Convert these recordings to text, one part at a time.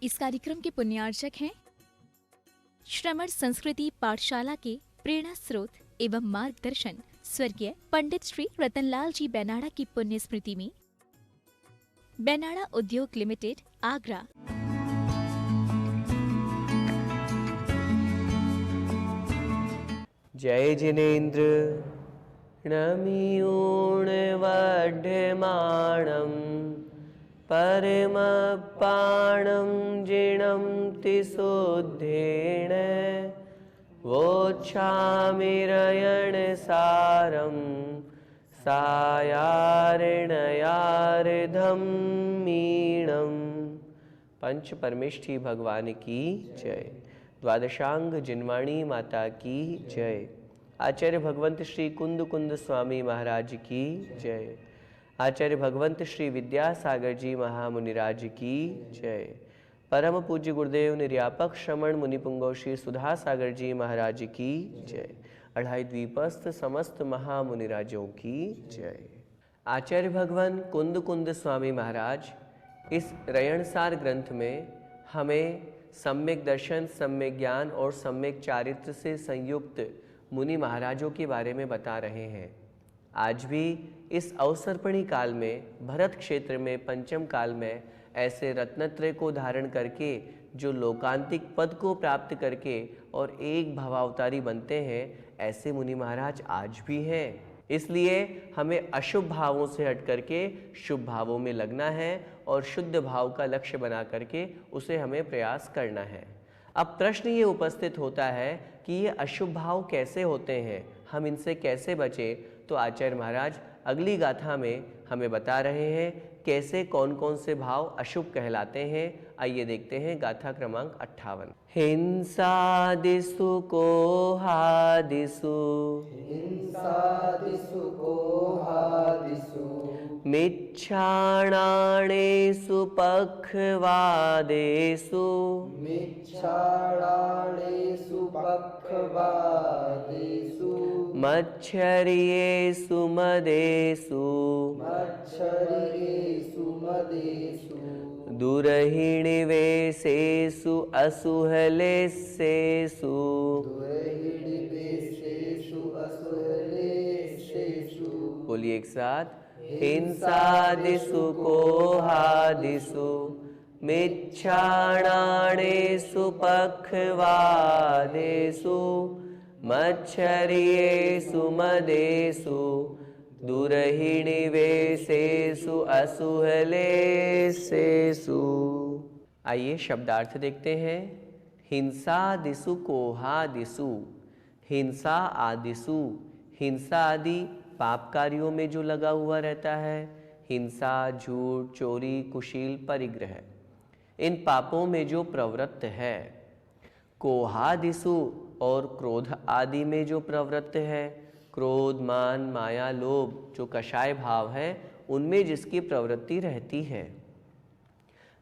इस कार्यक्रम के पुण्यार्चक हैं श्रमण संस्कृति पाठशाला के प्रेरणा स्रोत एवं मार्गदर्शन स्वर्गीय पंडित श्री रतनलाल जी बेनाड़ा की पुण्य स्मृति में बेनाड़ा उद्योग लिमिटेड, आगरा। जय जिनेन्द्र नमियूणवढ्यमाणं परमपाणं जिणं तिशोद्धेन वोच्छामिरयणसारं सायार्णयार्धं मीणं। पंच परमेष्ठी भगवान की जय। द्वादशांग जिनवाणी माता की जय। आचार्य भगवंत श्री कुंद कुंद स्वामी महाराज की जय। आचार्य भगवंत श्री विद्यासागर जी महामुनिराज की जय। परम पूज्य गुरुदेव निर्यापक श्रमण मुनिपुंगव श्री सुधा सागर जी महाराज की जय। अढ़ाई द्वीपस्थ समस्त महामुनिराजों की जय। आचार्य भगवान कुंद कुंद स्वामी महाराज इस रयणसार ग्रंथ में हमें सम्यक दर्शन, सम्यक ज्ञान और सम्यक चारित्र से संयुक्त मुनि महाराजों के बारे में बता रहे हैं। आज भी इस अवसर्पणी काल में, भरत क्षेत्र में, पंचम काल में ऐसे रत्नत्रय को धारण करके जो लोकांतिक पद को प्राप्त करके और एक भवावतारी बनते हैं, ऐसे मुनि महाराज आज भी हैं। इसलिए हमें अशुभ भावों से हट करके शुभ भावों में लगना है और शुद्ध भाव का लक्ष्य बना करके उसे हमें प्रयास करना है। अब प्रश्न ये उपस्थित होता है कि ये अशुभ भाव कैसे होते हैं, हम इनसे कैसे बचें। तो आचार्य महाराज अगली गाथा में हमें बता रहे हैं कैसे कौन कौन से भाव अशुभ कहलाते हैं। आइए देखते हैं गाथा क्रमांक 58। हिंसादिषु कोहादिषु मिच्छाणानेषु पक्षवादेषु मच्छर्येषु मदेषु दुरहिणिवेशेषु असुहलेशेषु बोलिए एक साथ। हिंसादिषु कोहादिषु मिच्छाणानेषु पक्षवादेषु मच्छर्येषु मदेषु दुरहिणिवेशेषु असुहलेशेषु। आइए शब्दार्थ देखते हैं। हिंसादिषु कोहादिषु, हिंसा आदिषु, हिंसा आदि पाप कार्यों में जो लगा हुआ रहता है, हिंसा, झूठ, चोरी, कुशील, परिग्रह, इन पापों में जो प्रवृत्त है। कोहादिषु और क्रोध आदि में जो प्रवृत्त है, क्रोध, मान, माया, लोभ, जो कषाय भाव है, उनमें जिसकी प्रवृत्ति रहती है।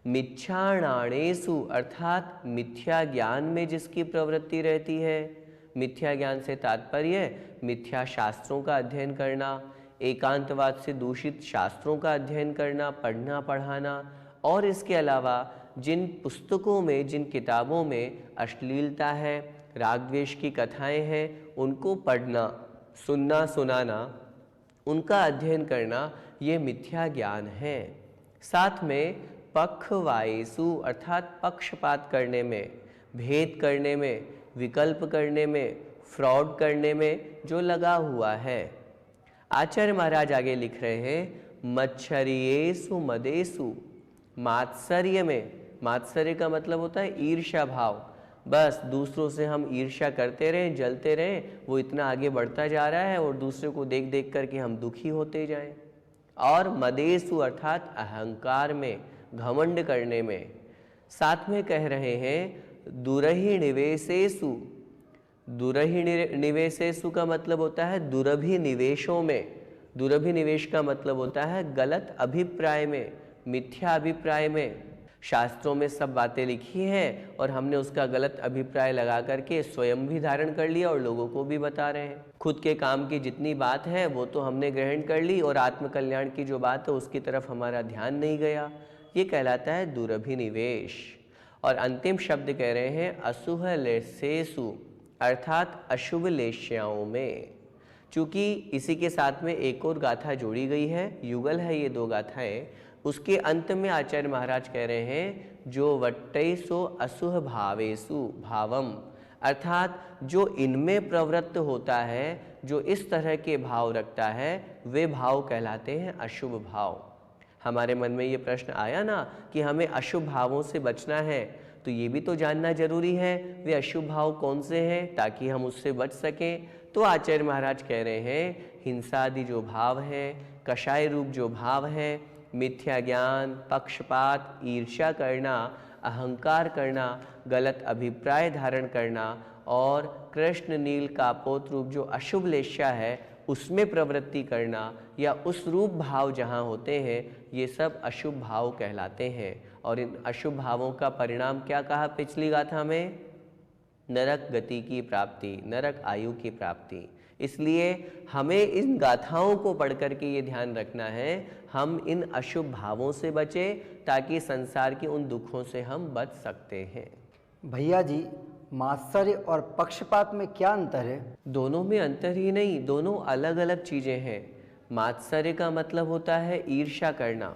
मिच्छाणाणेषु अर्थात मिथ्या ज्ञान में जिसकी प्रवृत्ति रहती है। मिथ्या ज्ञान से तात्पर्य मिथ्या शास्त्रों का अध्ययन करना, एकांतवाद से दूषित शास्त्रों का अध्ययन करना, पढ़ना पढ़ाना, और इसके अलावा जिन पुस्तकों में, जिन किताबों में अश्लीलता है, राग द्वेष की कथाएं हैं, उनको पढ़ना, सुनना, सुनाना, उनका अध्ययन करना, ये मिथ्या ज्ञान है। साथ में पक्षवायेषु अर्थात पक्षपात करने में, भेद करने में, विकल्प करने में, फ्रॉड करने में जो लगा हुआ है। आचार्य महाराज आगे लिख रहे हैं मच्छर्येषु मदेषु, मात्सर्य में, मात्सर्य का मतलब होता है ईर्ष्या भाव। बस दूसरों से हम ईर्ष्या करते रहें, जलते रहें, वो इतना आगे बढ़ता जा रहा है और दूसरे को देख देख करके हम दुखी होते जाएं। और मदेषु अर्थात अहंकार में, घमंड करने में। साथ में कह रहे हैं दुरहिनिवेशेषु, दुरहिनिवेशेषु का मतलब होता है दुरभिनिवेशों में। दुरभिनिवेश का मतलब होता है गलत अभिप्राय में, मिथ्या अभिप्राय में। शास्त्रों में सब बातें लिखी हैं और हमने उसका गलत अभिप्राय लगा करके स्वयं भी धारण कर लिया और लोगों को भी बता रहे हैं। खुद के काम की जितनी बात है वो तो हमने ग्रहण कर ली और आत्मकल्याण की जो बात है उसकी तरफ हमारा ध्यान नहीं गया। ये कहलाता है दुरभिनिवेश। और अंतिम शब्द कह रहे हैं असुह लेसेसु, अर्थात अशुभ लेश्याओं में। चूंकि इसी के साथ में एक और गाथा जोड़ी गई है, युगल है ये दो गाथाएं, उसके अंत में आचार्य महाराज कह रहे हैं जो वट्टैसो असुह भावेसु भावम, अर्थात जो इनमें प्रवृत्त होता है, जो इस तरह के भाव रखता है, वे भाव कहलाते हैं अशुभ भाव। हमारे मन में ये प्रश्न आया ना कि हमें अशुभ भावों से बचना है, तो ये भी तो जानना जरूरी है वे अशुभ भाव कौन से हैं ताकि हम उससे बच सकें। तो आचार्य महाराज कह रहे हैं हिंसादि जो भाव हैं, कषाय रूप जो भाव हैं, मिथ्या ज्ञान, पक्षपात, ईर्ष्या करना, अहंकार करना, गलत अभिप्राय धारण करना और कृष्ण नील कापोत रूप जो अशुभ लेश्या है उसमें प्रवृत्ति करना, या उस रूप भाव जहाँ होते हैं, ये सब अशुभ भाव कहलाते हैं। और इन अशुभ भावों का परिणाम क्या कहा पिछली गाथा में? नरक गति की प्राप्ति, नरक आयु की प्राप्ति। इसलिए हमें इन गाथाओं को पढ़ करके ये ध्यान रखना है हम इन अशुभ भावों से बचें ताकि संसार के उन दुखों से हम बच सकते हैं। भैया जी, मात्सर्य और पक्षपात में क्या अंतर है? दोनों में अंतर ही नहीं, दोनों अलग अलग चीज़ें हैं। मात्सर्य का मतलब होता है ईर्ष्या करना,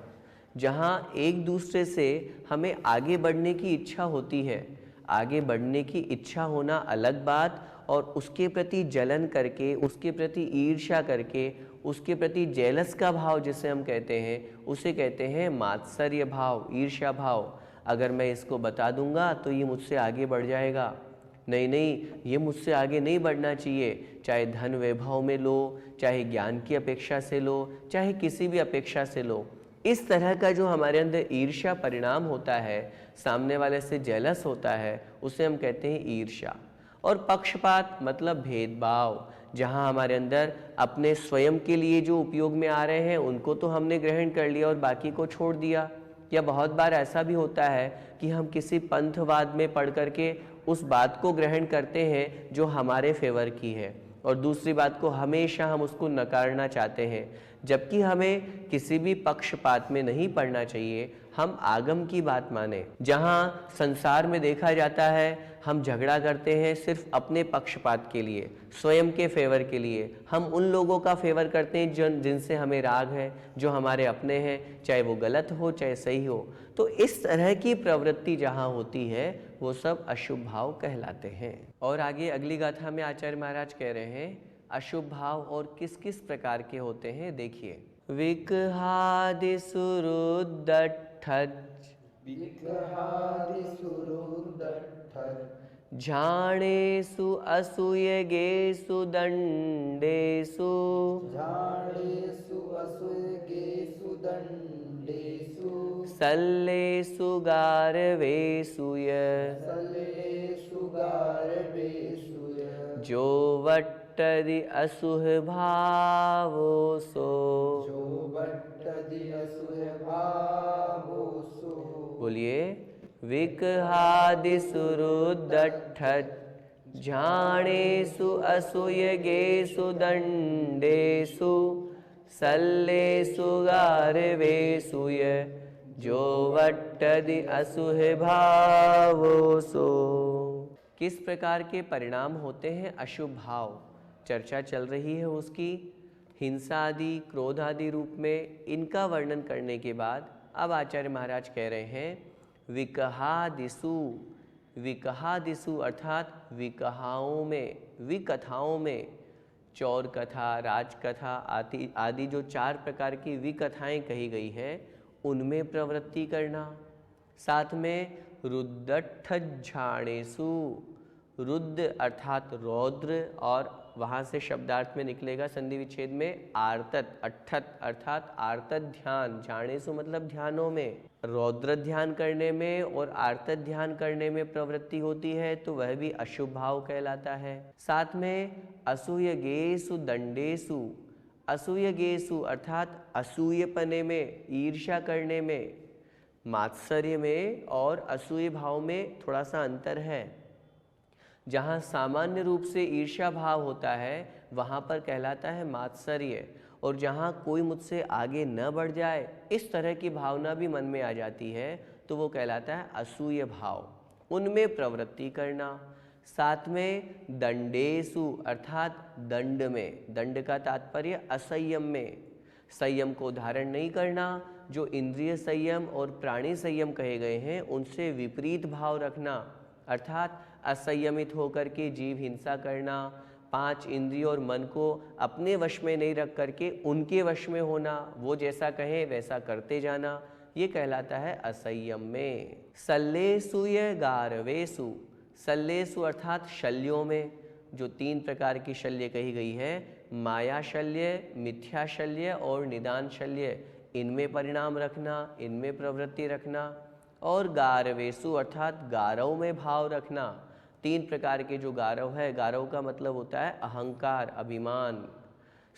जहाँ एक दूसरे से हमें आगे बढ़ने की इच्छा होती है। आगे बढ़ने की इच्छा होना अलग बात, और उसके प्रति जलन करके, उसके प्रति ईर्ष्या करके, उसके प्रति जेलस का भाव जिसे हम कहते हैं, उसे कहते हैं मात्सर्य भाव, ईर्ष्या भाव। अगर मैं इसको बता दूंगा तो ये मुझसे आगे बढ़ जाएगा, नहीं नहीं ये मुझसे आगे नहीं बढ़ना चाहिए, चाहे धन वैभव में लो, चाहे ज्ञान की अपेक्षा से लो, चाहे किसी भी अपेक्षा से लो। इस तरह का जो हमारे अंदर ईर्ष्या परिणाम होता है, सामने वाले से जेलस होता है, उसे हम कहते हैं ईर्ष्या। और पक्षपात मतलब भेदभाव, जहाँ हमारे अंदर अपने स्वयं के लिए जो उपयोग में आ रहे हैं उनको तो हमने ग्रहण कर लिया और बाकी को छोड़ दिया। या बहुत बार ऐसा भी होता है कि हम किसी पंथवाद में पढ़ करके उस बात को ग्रहण करते हैं जो हमारे फेवर की है, और दूसरी बात को हमेशा हम उसको नकारना चाहते हैं, जबकि हमें किसी भी पक्षपात में नहीं पड़ना चाहिए। हम आगम की बात माने। जहाँ संसार में देखा जाता है हम झगड़ा करते हैं सिर्फ अपने पक्षपात के लिए, स्वयं के फेवर के लिए, हम उन लोगों का फेवर करते हैं जिनसे हमें राग है, जो हमारे अपने हैं, चाहे वो गलत हो चाहे सही हो। तो इस तरह की प्रवृत्ति जहाँ होती है वो सब अशुभ भाव कहलाते हैं। और आगे अगली गाथा में आचार्य महाराज कह रहे हैं अशुभ भाव और किस किस प्रकार के होते हैं। देखिए, झाणेषु असूयगेषु दण्डेषु सल्लेषु गारवेषु जो वट्टदि असुह भावोसो। बोलिए, विकहादिसुरुदट्ठत् झाणेषु असूयगेषु दण्डेषु सल्लेषु गारवेषु जो वट्टदि असुह भावोसो। किस प्रकार के परिणाम होते हैं अशुभ भाव, चर्चा चल रही है उसकी। हिंसा आदि, क्रोध आदि रूप में इनका वर्णन करने के बाद अब आचार्य महाराज कह रहे हैं विकहादिसु। विकहादिसु अर्थात विकहाओं में, विकथाओं में, चौर कथा, राजकथा आदि जो 4 प्रकार की विकथाएं कही गई हैं उनमें प्रवृत्ति करना। साथ में रुद्दट्ठझाणेषु, रुद्र अर्थात रौद्र, और वहाँ से शब्दार्थ में निकलेगा संधि विच्छेद में आर्तत, अट्ठत अर्थात आर्तत ध्यान, झाणेषु मतलब ध्यानों में। रौद्र ध्यान करने में और आर्तत ध्यान करने में प्रवृत्ति होती है तो वह भी अशुभ भाव कहलाता है। साथ में असूयगेषु दंडेषु, असूयगेषु अर्थात असूयपने में, ईर्ष्या करने में। मात्सर्य में और असूय भाव में थोड़ा सा अंतर है। जहाँ सामान्य रूप से ईर्ष्या भाव होता है वहाँ पर कहलाता है मात्सर्य, और जहाँ कोई मुझसे आगे न बढ़ जाए इस तरह की भावना भी मन में आ जाती है तो वो कहलाता है असूय भाव, उनमें प्रवृत्ति करना। साथ में दंडेसु अर्थात दंड में, दंड का तात्पर्य असंयम में, संयम को धारण नहीं करना, जो इंद्रिय संयम और प्राणी संयम कहे गए हैं उनसे विपरीत भाव रखना, अर्थात असंयमित होकर के जीव हिंसा करना, 5 इंद्रिय और मन को अपने वश में नहीं रख करके उनके वश में होना, वो जैसा कहें वैसा करते जाना, ये कहलाता है असंयम में। सल्लेसुय गारवेसु, सल्लेसु अर्थात शल्यों में, जो 3 प्रकार की शल्य कही गई है, माया शल्य, मिथ्या शल्य और निदान शल्य, इनमें परिणाम रखना, इनमें प्रवृत्ति रखना। और गारवेसु अर्थात गारव में भाव रखना। 3 प्रकार के जो गारव है, गारव का मतलब होता है अहंकार, अभिमान,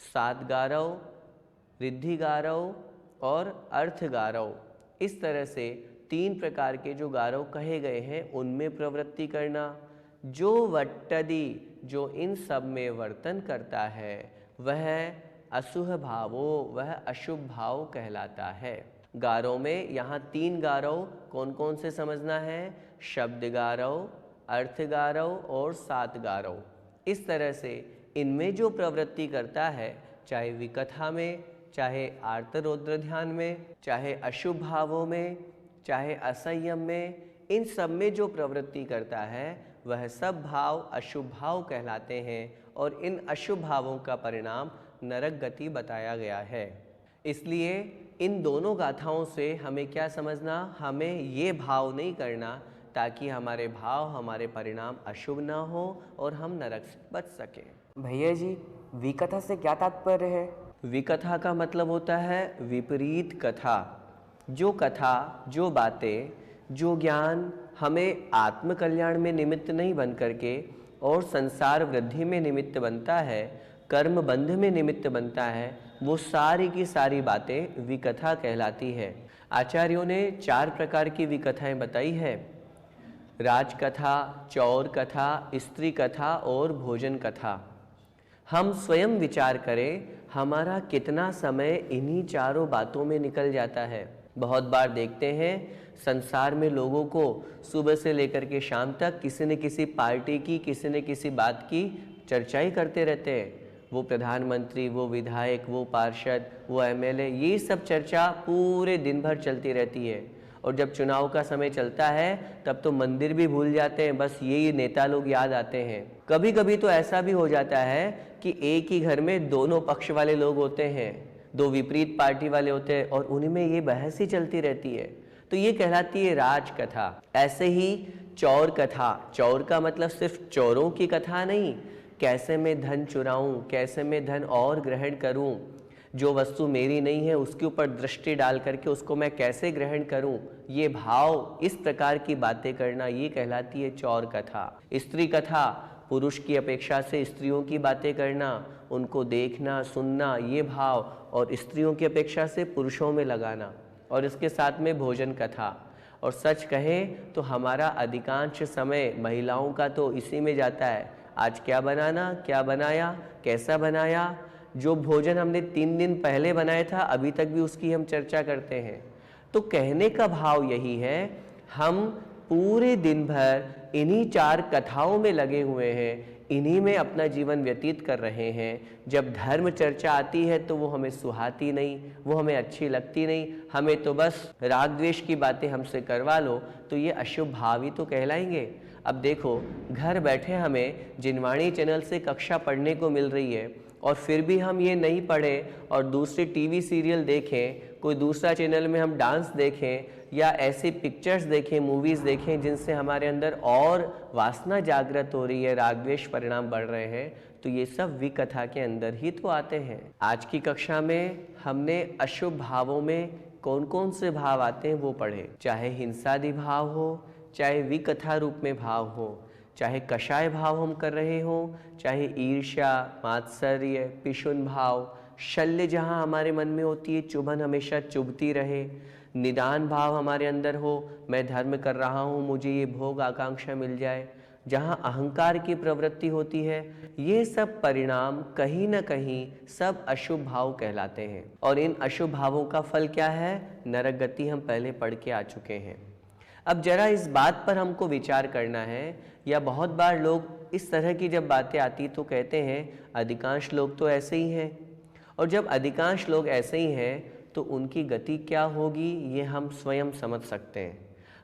7 गारव, रिद्धि गारव और अर्थ गारव, इस तरह से 3 प्रकार के जो गारव कहे गए हैं उनमें प्रवृत्ति करना। जो वट्टदि, जो इन सब में वर्तन करता है, वह असुह भावो, वह अशुभ भाव कहलाता है। गारव में यहाँ 3 गारव कौन कौन से समझना है, शब्द गारव, अर्थ गारव और 7 गारव। इस तरह से इनमें जो प्रवृत्ति करता है, चाहे विकथा में, चाहे आर्तरौद्र ध्यान में, चाहे अशुभ भावों में, चाहे असंयम में, इन सब में जो प्रवृत्ति करता है वह सब भाव अशुभ भाव कहलाते हैं और इन अशुभ भावों का परिणाम नरक गति बताया गया है। इसलिए इन दोनों गाथाओं से हमें क्या समझना, हमें ये भाव नहीं करना ताकि हमारे भाव, हमारे परिणाम अशुभ ना हो और हम नरक से बच सकें। भैया जी, विकथा से क्या तात्पर्य है? विकथा का मतलब होता है विपरीत कथा। जो कथा, जो बातें, जो ज्ञान हमें आत्म कल्याण में निमित्त नहीं बन करके और संसार वृद्धि में निमित्त बनता है, कर्म बंध में निमित्त बनता है, वो सारी की सारी बातें विकथा कहलाती है। आचार्यों ने 4 प्रकार की विकथाएं बताई है, राजकथा, चौर कथा, स्त्री कथा और भोजन कथा। हम स्वयं विचार करें, हमारा कितना समय इन्हीं चारों बातों में निकल जाता है। बहुत बार देखते हैं संसार में लोगों को सुबह से लेकर के शाम तक किसी न किसी पार्टी की, किसी न किसी बात की चर्चा ही करते रहते हैं। वो प्रधानमंत्री, वो विधायक, वो पार्षद, वो एमएलए, ये सब चर्चा पूरे दिन भर चलती रहती है। और जब चुनाव का समय चलता है तब तो मंदिर भी भूल जाते हैं, बस यही नेता लोग याद आते हैं। कभी कभी तो ऐसा भी हो जाता है कि एक ही घर में दोनों पक्ष वाले लोग होते हैं, 2 विपरीत पार्टी वाले होते हैं और उन्हीं में ये बहस ही चलती रहती है, तो ये कहलाती है राजकथा। ऐसे ही चौर कथा, चौर का मतलब सिर्फ चोरों की कथा नहीं, कैसे मैं धन चुराऊं, कैसे मैं धन और ग्रहण करूं, जो वस्तु मेरी नहीं है उसके ऊपर दृष्टि डाल करके उसको मैं कैसे ग्रहण करूं, ये भाव, इस प्रकार की बातें करना, ये कहलाती है चौर कथा। स्त्री कथा, पुरुष की अपेक्षा से स्त्रियों की बातें करना, उनको देखना, सुनना, ये भाव, और स्त्रियों की अपेक्षा से पुरुषों में लगाना। और इसके साथ में भोजन कथा। और सच कहें तो हमारा अधिकांश समय महिलाओं का तो इसी में जाता है, आज क्या बनाना, क्या बनाया, कैसा बनाया। जो भोजन हमने 3 दिन पहले बनाया था अभी तक भी उसकी हम चर्चा करते हैं। तो कहने का भाव यही है, हम पूरे दिन भर इन्हीं 4 कथाओं में लगे हुए हैं, इन्हीं में अपना जीवन व्यतीत कर रहे हैं। जब धर्म चर्चा आती है तो वो हमें सुहाती नहीं, वो हमें अच्छी लगती नहीं, हमें तो बस राग द्वेष की बातें हमसे करवा लो, तो ये अशुभ भाव ही तो कहलाएंगे। अब देखो, घर बैठे हमें जिनवाणी चैनल से कक्षा पढ़ने को मिल रही है और फिर भी हम ये नहीं पढ़ें और दूसरे टीवी सीरियल देखें, कोई दूसरा चैनल में हम डांस देखें या ऐसी पिक्चर्स देखें, मूवीज़ देखें जिनसे हमारे अंदर और वासना जागृत हो रही है, राग द्वेष परिणाम बढ़ रहे हैं, तो ये सब विकथा के अंदर ही तो आते हैं। आज की कक्षा में हमने अशुभ भावों में कौन कौन से भाव आते हैं वो पढ़े, चाहे हिंसादि भाव हो, चाहे विकथा रूप में भाव हो, चाहे कषाय भाव हम कर रहे हों, चाहे ईर्ष्या, मात्सर्य, पिशुन भाव, शल्य जहाँ हमारे मन में होती है, चुभन हमेशा चुभती रहे, निदान भाव हमारे अंदर हो, मैं धर्म कर रहा हूँ, मुझे ये भोग आकांक्षा मिल जाए, जहाँ अहंकार की प्रवृत्ति होती है, ये सब परिणाम कहीं न कहीं सब अशुभ भाव कहलाते हैं। और इन अशुभ भावों का फल क्या है, नरक गति हम पहले पढ़ के आ चुके हैं। अब जरा इस बात पर हमको विचार करना है, या बहुत बार लोग इस तरह की जब बातें आती तो कहते हैं अधिकांश लोग तो ऐसे ही हैं, और जब अधिकांश लोग ऐसे ही हैं तो उनकी गति क्या होगी ये हम स्वयं समझ सकते हैं।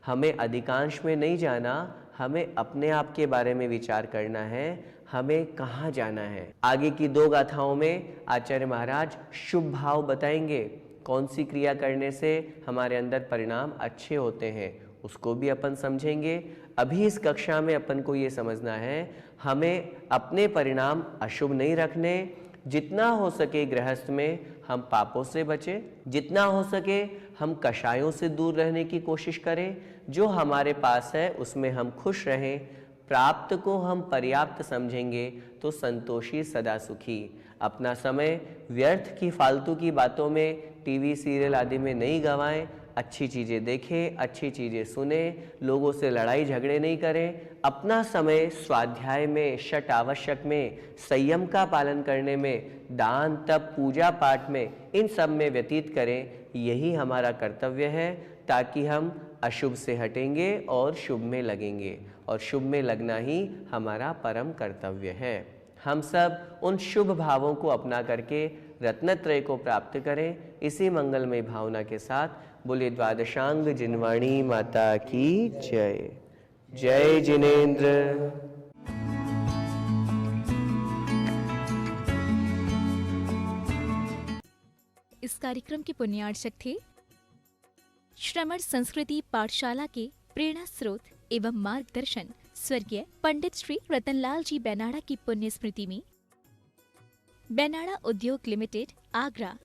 हमें अधिकांश में नहीं जाना, हमें अपने आप के बारे में विचार करना है, हमें कहाँ जाना है। आगे की 2 गाथाओं में आचार्य महाराज शुभ भाव बताएंगे, कौन सी क्रिया करने से हमारे अंदर परिणाम अच्छे होते हैं, उसको भी अपन समझेंगे। अभी इस कक्षा में अपन को ये समझना है, हमें अपने परिणाम अशुभ नहीं रखने। जितना हो सके गृहस्थ में हम पापों से बचें, जितना हो सके हम कषायों से दूर रहने की कोशिश करें। जो हमारे पास है उसमें हम खुश रहें। प्राप्त को हम पर्याप्त समझेंगे तो संतोषी सदा सुखी। अपना समय व्यर्थ की फालतू की बातों में, टीवी सीरियल आदि में नहीं गंवाएं। अच्छी चीज़ें देखें, अच्छी चीज़ें सुने, लोगों से लड़ाई झगड़े नहीं करें। अपना समय स्वाध्याय में, षट आवश्यक में, संयम का पालन करने में, दान तप पूजा पाठ में, इन सब में व्यतीत करें। यही हमारा कर्तव्य है, ताकि हम अशुभ से हटेंगे और शुभ में लगेंगे, और शुभ में लगना ही हमारा परम कर्तव्य है। हम सब उन शुभ भावों को अपना करके रत्नत्रय को प्राप्त करें। इसी मंगलमय भावना के साथ बोले द्वादशांग जिनवाणी माता की जय। जय जिनेन्द्र। इस कार्यक्रम के पुण्यार्चक थे श्रमण संस्कृति पाठशाला के प्रेरणा स्रोत एवं मार्गदर्शन स्वर्गीय पंडित श्री रतनलाल जी बेनाड़ा की पुण्य स्मृति में बेनाड़ा उद्योग लिमिटेड, आगरा।